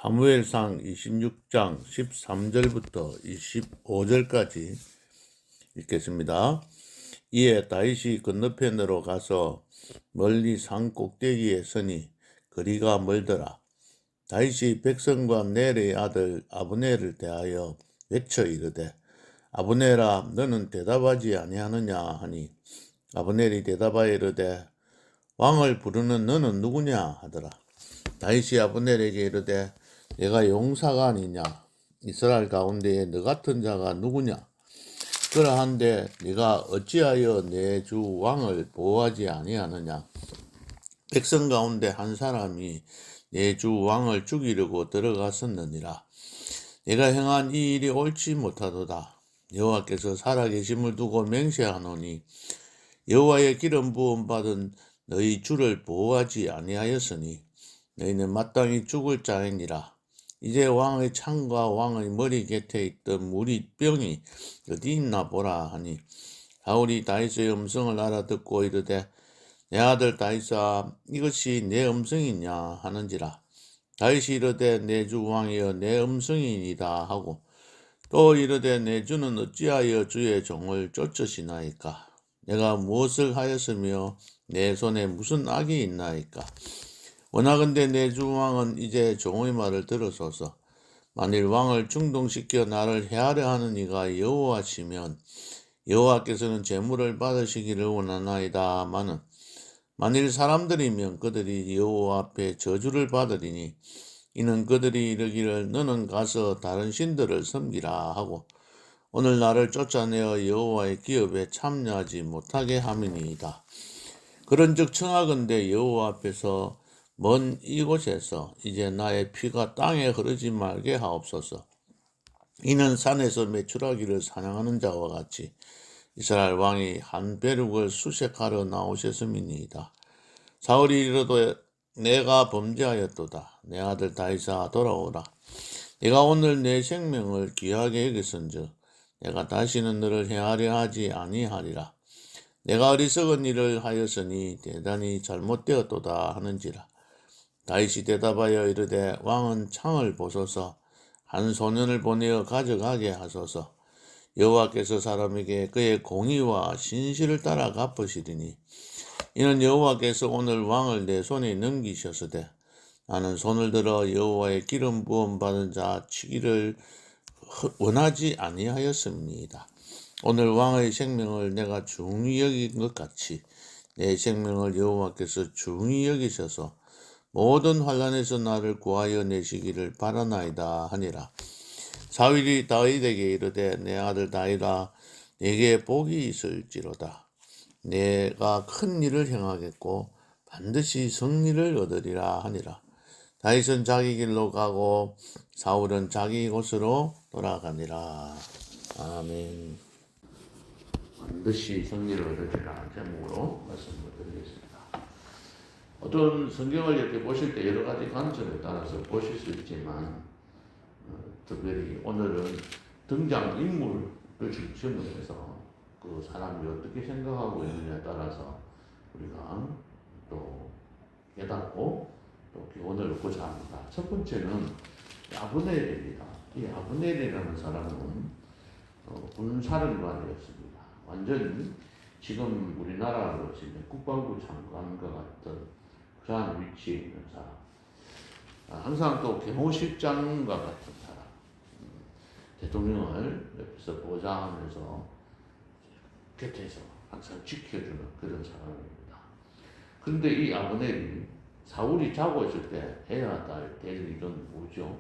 사무엘상 26장 13절부터 25절까지 읽겠습니다. 이에 다윗이 건너편으로 가서 멀리 산 꼭대기에 서니 거리가 멀더라. 다윗이 백성과 넬의 아들 아브넬을 대하여 외쳐 이르되 아브넬아 너는 대답하지 아니하느냐 하니 아브넬이 대답하여 이르되 왕을 부르는 너는 누구냐 하더라. 다윗이 아브넬에게 이르되 내가 용사가 아니냐? 이스라엘 가운데에 너 같은 자가 누구냐? 그러한데 네가 어찌하여 내 주 왕을 보호하지 아니하느냐? 백성 가운데 한 사람이 내 주 왕을 죽이려고 들어갔었느니라. 내가 행한 이 일이 옳지 못하도다. 여호와께서 살아계심을 두고 맹세하노니 여호와의 기름 부음 받은 너희 주를 보호하지 아니하였으니 너희는 마땅히 죽을 자이니라. 이제 왕의 창과 왕의 머리 곁에 있던 무리병이 어디 있나 보라 하니 사울이 다윗의 음성을 알아듣고 이르되 내 아들 다윗아 이것이 내 음성이냐 하는지라. 다윗이 이르되 내 주 왕이여 내 음성이니이다 하고 또 이르되 내 주는 어찌하여 주의 종을 쫓으시나이까. 내가 무엇을 하였으며 내 손에 무슨 악이 있나이까. 원하건대 내 주 왕은 이제 종의 말을 들으소서. 만일 왕을 충동시켜 나를 해하려 하는 이가 여호와시면 여호와께서는 제물을 받으시기를 원하나이다마는 만일 사람들이면 그들이 여호와 앞에 저주를 받으리니 이는 그들이 이르기를 너는 가서 다른 신들을 섬기라 하고 오늘 나를 쫓아내어 여호와의 기업에 참여하지 못하게 함이니이다. 그런즉 청하건대 여호와 앞에서 먼 이곳에서 이제 나의 피가 땅에 흐르지 말게 하옵소서. 이는 산에서 메추라기를 사냥하는 자와 같이 이스라엘 왕이 한 벼룩을 수색하러 나오셨음이니이다. 사울이 이르되 내가 범죄하였도다. 내 아들 다윗아 돌아오라. 내가 오늘 내 생명을 귀하게 여겼은즉 내가 다시는 너를 해하려 하지 아니하리라. 내가 어리석은 일을 하였으니 대단히 잘못되었도다 하는지라. 다윗이 대답하여 이르되 왕은 창을 보소서. 한 소년을 보내어 가져가게 하소서. 여호와께서 사람에게 그의 공의와 신실을 따라 갚으시리니 이는 여호와께서 오늘 왕을 내 손에 넘기셨으되 나는 손을 들어 여호와의 기름 부음 받은 자 치기를 원하지 아니하였습니다. 오늘 왕의 생명을 내가 중히 여긴 것 같이 내 생명을 여호와께서 중히 여기셔서 모든 환난에서 나를 구하여 내시기를 바라나이다 하니라. 사울이 다윗에게 이르되 내 아들 다윗아 내게 복이 있을지로다. 내가 큰 일을 행하겠고 반드시 승리를 얻으리라 하니라. 다윗은 자기 길로 가고 사울은 자기 곳으로 돌아가니라. 아멘. 반드시 승리를 얻으리라 제목으로 말씀을 드리겠습니다. 어떤 성경을 이렇게 보실 때 여러 가지 관점에 따라서 보실 수 있지만 특별히 오늘은 등장인물을 중심으로 해서 그 사람이 어떻게 생각하고 있느냐에 따라서 우리가 또 깨닫고 또 교훈을 얻고자 합니다. 첫 번째는 아브넬입니다. 이 아브넬이라는 사람은 군사령관이었습니다. 완전히 지금 우리나라로 치면 국방부 장관과 같은 그러한 위치에 있는 사람. 항상 또 경호실장과 같은 사람. 대통령을 옆에서 보좌하면서 곁에서 항상 지켜주는 그런 사람입니다. 그런데 이 아브넬이 사울이 자고 있을 때 해야 될 일은 뭐죠?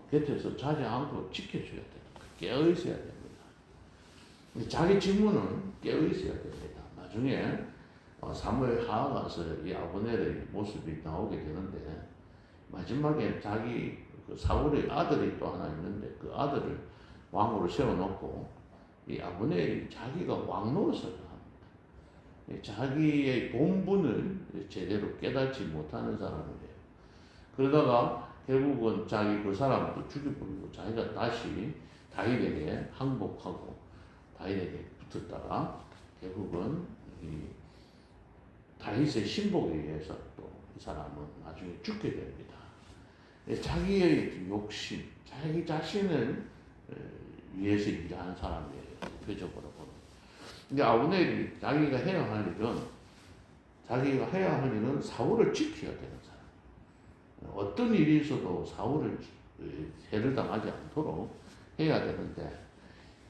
곁에서 자지 않고 지켜줘야 됩니다. 깨어있어야 됩니다. 자기 직무는 깨어있어야 됩니다. 나중에 사무엘 하가 가서 이 아브넬의 모습이 나오게 되는데 마지막에 자기 그 사울의 아들이 또 하나 있는데 그 아들을 왕으로 세워놓고 이 아브넬이 자기가 왕 노릇을 합니다. 자기의 본분을 제대로 깨닫지 못하는 사람이에요. 그러다가 결국은 자기 그 사람도 죽여버리고 자기가 다시 다윗에게 항복하고 다윗에게 붙었다가 결국은 이 다윗의 신복에 의해서 또 이 사람은 나중에 죽게 됩니다. 자기의 욕심, 자기 자신을 위해서 일하는 사람이에요. 대표적으로 보면. 근데 아브넬이 자기가 해야 할 일은 사울을 지켜야 되는 사람. 어떤 일이 있어도 사울을 해를 당하지 않도록 해야 되는데,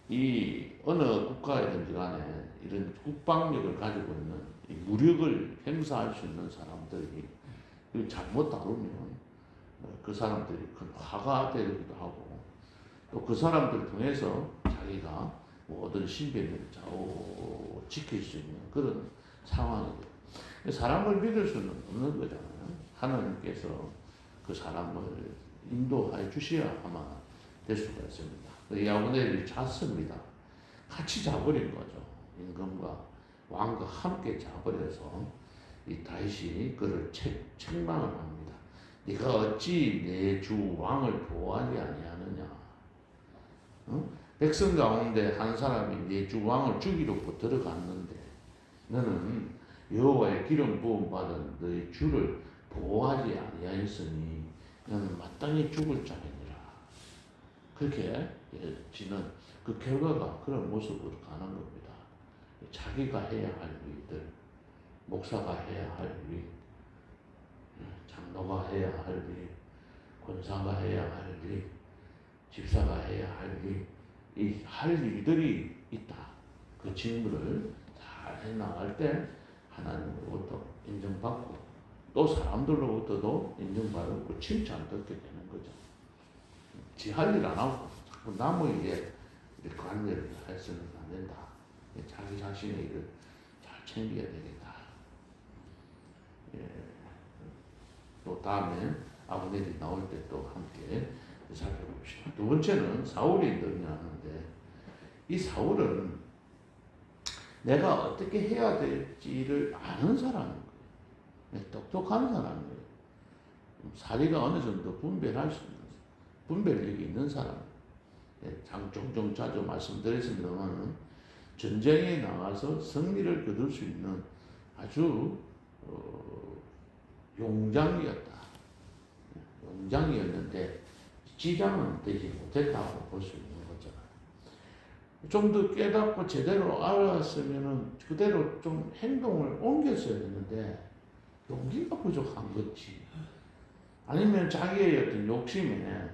이 어느 국가이든지 간에 이런 국방력을 가지고 있는 이 무력을 행사할 수 있는 사람들이 잘못 다루면 그 사람들이 큰 화가 되기도 하고, 또 그 사람들을 통해서 자기가 모든 신변을 좌우 지킬 수 있는 그런 상황이죠. 사람을 믿을 수는 없는 거잖아요. 하나님께서 그 사람을 인도해 주셔야 아마 될 수가 있습니다. 야브넬이 잤습니다. 같이 자버린 거죠. 임금과 왕과 함께 자버려서 이 다윗이 그를 책망을 합니다. 네가 어찌 내 주 왕을 보호하지 아니하느냐? 응? 백성 가운데 한 사람이 내 주 왕을 죽이러 들어갔는데 너는 여호와의 기름 부음 받은 너의 주를 보호하지 아니하였으니 너는 마땅히 죽을 자이니라. 그렇게 지는 그 결과가 그런 모습으로 가는 겁니다. 자기가 해야 할 일들, 목사가 해야 할 일, 장로가 해야 할 일, 권사가 해야 할 일, 집사가 해야 할 일, 이 할 일들이 있다. 그 직무를 잘 해나갈 때 하나님으로부터 인정받고 또 사람들로부터도 인정받고 칭찬 듣게 되는 거죠. 지 할 일 안 하고 남의 일에 관여를 해서는 안 된다. 자기 자신의 일을 잘 챙겨야 되겠다. 또 다음에 아브넬이 나올 때 또 함께 살펴봅시다. 두 번째는 사울이 등장하는데, 이 사울은 내가 어떻게 해야 될지를 아는 사람인 거예요. 똑똑한 사람이에요. 사리가 어느 정도 분별할 수 있는, 분별력이 있는 사람. 종종 자주 말씀드렸습니다만, 전쟁에 나가서 승리를 거둘 수 있는 아주 용장이었다. 용장이었는데 지장은 되지 못했다고 볼 수 있는 거잖아요. 좀 더 깨닫고 제대로 알았으면은 그대로 좀 행동을 옮겼어야 했는데 용기가 부족한 거지. 아니면 자기의 어떤 욕심에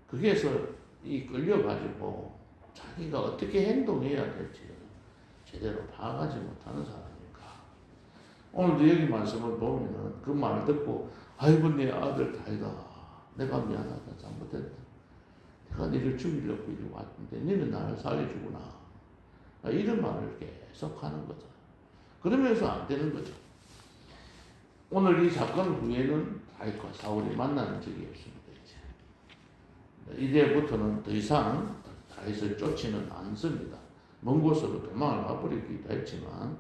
거기에서 끌려가지고 자기가 어떻게 행동해야 될지 제대로 파악하지 못하는 사람이니까. 오늘도 여기 말씀을 보면은 그 말을 듣고 아이고 내 아들 다이다. 내가 미안하다. 잘못했다. 내가 너를 죽이려고 이리 왔는데 너는 나를 살려주구나. 이런 말을 계속 하는 거죠. 그러면서 안 되는 거죠. 오늘 이 사건 후에는 다윗과 사울이 만나는 적이 없습니다. 이제부터는 더 이상 다윗을 쫓지는 않습니다. 먼 곳으로 도망을 가버리기도 했지만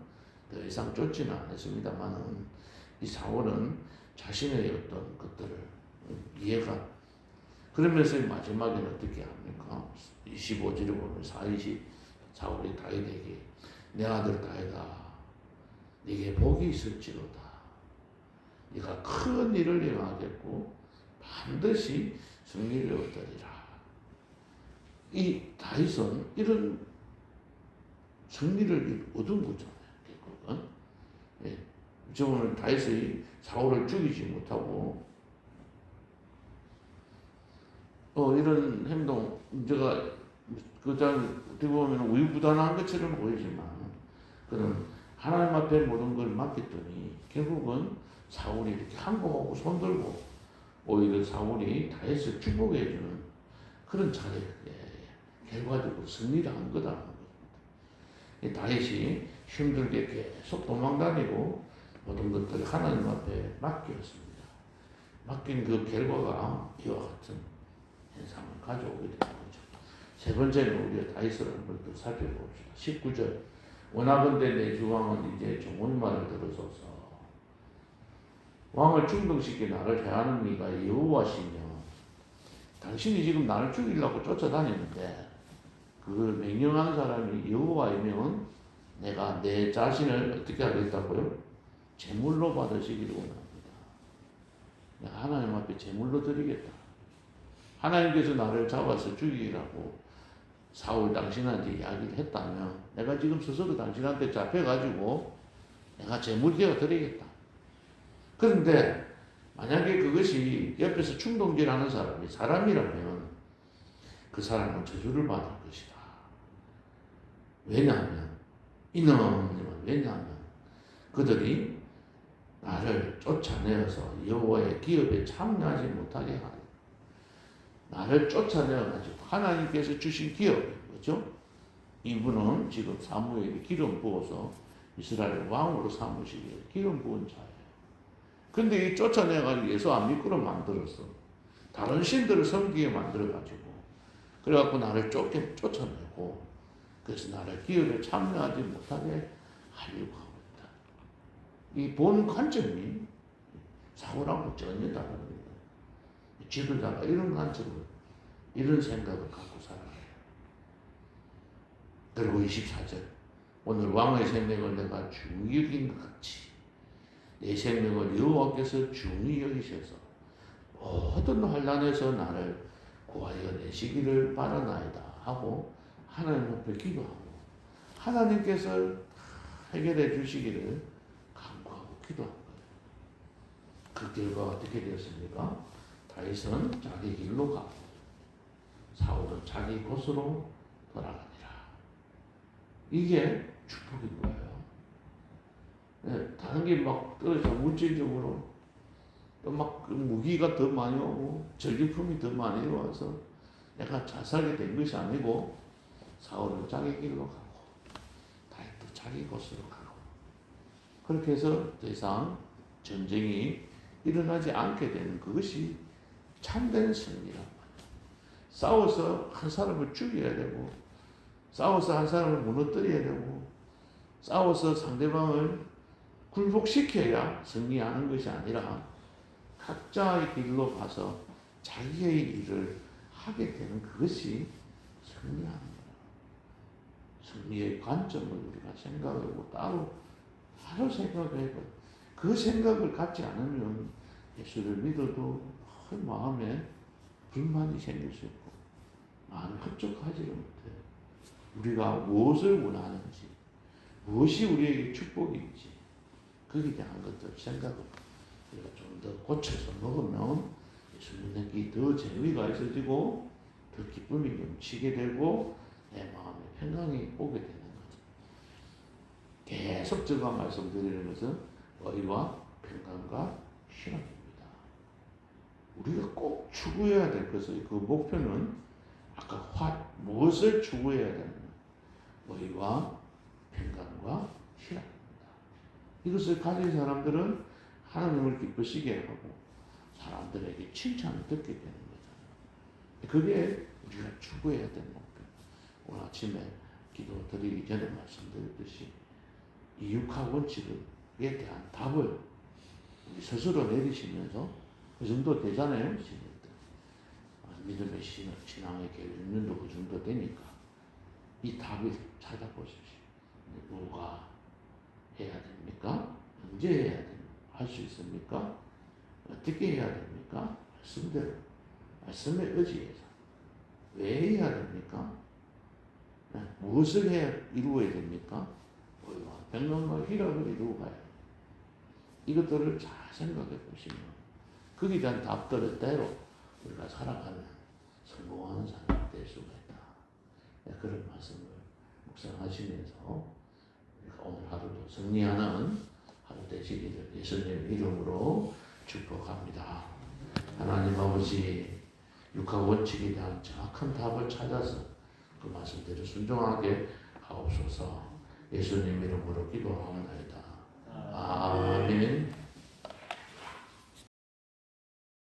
더 이상 쫓지는 않았습니다만은 이 사울은 자신의 어떤 것들을 이해가, 그러면서 마지막에는 어떻게 합니까? 25절에 보면 사울이 다윗에게 내 아들 다윗아 네게 복이 있을지로다. 네가 큰 일을 행하겠고 반드시 승리를 얻으리라. 이 다윗은 이런 승리를 얻은 거잖아요. 결국은. 저는 다윗이 사울을 죽이지 못하고 이런 행동, 제가 어떻게 보면 우유부단한 것처럼 보이지만 그런 하나님 앞에 모든 걸 맡겼더니 결국은 사울이 이렇게 항복하고 손들고 오히려 사울이 다윗을 축복해주는 그런 자리에 결과적으로 승리를 한 거다라는 겁니다. 다윗이 힘들게 계속 도망다니고 모든 것들을 하나님 앞에 맡겼습니다. 맡긴 그 결과가 이와 같은 현상을 가져오게 되는 거죠. 세 번째는 우리가 다윗을 한번 더 살펴봅시다. 19절 원하건대 내 주왕은 이제 종의 말을 들으소서. 왕을 충동시켜 나를 해하는 이가 여호와시며 당신이 지금 나를 죽이려고 쫓아다니는데 그걸 명령한 사람이 여호와이면 내가 내 자신을 어떻게 하겠다고요? 제물로 받으시기를 원합니다. 내가 하나님 앞에 제물로 드리겠다. 하나님께서 나를 잡아서 죽이라고 사울 당신한테 이야기를 했다면 내가 지금 스스로 당신한테 잡혀가지고 내가 제물되어 드리겠다. 그런데 만약에 그것이 옆에서 충동질하는 사람이 사람이라면 그 사람은 저주를 받을 것이다. 왜냐하면 왜냐하면 그들이 나를 쫓아내어서 여호와의 기업에 참여하지 못하게 하리. 나를 쫓아내어가지고 하나님께서 주신 기업인 거죠. 이분은 지금 사무엘이 기름 부어서 이스라엘 왕으로 삼으시기에 기름 부은 자예요. 근데 이 쫓아내가지고 예수 안 믿고로 만들었어. 다른 신들을 섬기게 만들어가지고 그래갖고 나를 쫓아내고 그래서 나를 기업에 참여하지 못하게 하려고 하고 있다. 이 본 관점이 사고랑은 전혀 다릅니다. 지도자가 이런 관점을, 이런 생각을 갖고 살아요. 그리고 24절. 오늘 왕의 생명을 내가 중히 여긴 것 같이 내 생명을 여호와께서 중히 여기셔서 모든 환난에서 나를 구하여 내시기를 바라나이다 하고 하나님 앞에 기도하고 하나님께서 해결해 주시기를 간구하고 기도한 거예요. 그 결과가 어떻게 되었습니까? 다윗은 자기 길로 가고 사울은 자기 곳으로 돌아가니라. 이게 축복인 거예요. 네, 다른 게 막 떨어져 물질적으로 막 무기가 더 많이 오고 전리품이 더 많이 와서 내가 잘 살게 된 것이 아니고 사울은 자기 길로 가고 다윗도 자기 곳으로 가고 그렇게 해서 더 이상 전쟁이 일어나지 않게 되는 그것이 참된 승리란 말이에요. 싸워서 한 사람을 죽여야 되고 싸워서 한 사람을 무너뜨려야 되고 싸워서 상대방을 굴복시켜야 승리하는 것이 아니라 각자의 길로 가서 자기의 일을 하게 되는 그것이 승리하는 거예요. 승리의 관점을 우리가 생각하고 따로 생각해야 그 생각을 갖지 않으면 예수를 믿어도 마음에 불만이 생길 수 있고 마음이 흡족하지를 못해요. 우리가 무엇을 원하는지 무엇이 우리에게 축복인지 거기에 대한 것들 생각을 우리가 좀 더 고쳐서 먹으면 예수 믿는 게 더 재미가 있어지고 더 기쁨이 넘치게 되고 내 마음에 평강이 오게 되는 거죠. 계속 제가 말씀드리는 것은 의와 평강과 신앙입니다. 우리가 꼭 추구해야 될 것의 그 목표는 아까 무엇을 추구해야 되느냐? 의와 평강과 신앙입니다. 이것을 가진 사람들은 하나님을 기쁘시게 하고 사람들에게 칭찬을 듣게 되는 거잖아요. 그게 우리가 추구해야 될 목표. 오늘 아침에 기도 드리기 전에 말씀드렸듯이 이 육하 원칙에 대한 답을 우리 스스로 내리시면서 그 정도 되잖아요. 믿음의 신앙의 계율도 그 정도 되니까 이 답을 찾아보십시오. 뭐가 해야 됩니까? 언제 해야 됩니까? 할 수 있습니까? 어떻게 해야 됩니까? 말씀대로 말씀에 의지해서 왜 해야 됩니까? 무엇을 이루어야 됩니까? 백년과 희락을 이루어 가야 됩니다. 이것들을 잘 생각해 보시면 거기에 대한 답들을 대로 우리가 살아가는 성공하는 사람이 될 수가 있다. 그런 말씀을 묵상하시면서 오늘 하루도 승리하는 하루 되시기를 예수님 이름으로 축복합니다. 하나님 아버지 육하 원칙에 대한 정확한 답을 찾아서 그 말씀대로 순종하게 하옵소서. 예수님 이름으로 기도하옵나이다. 아멘.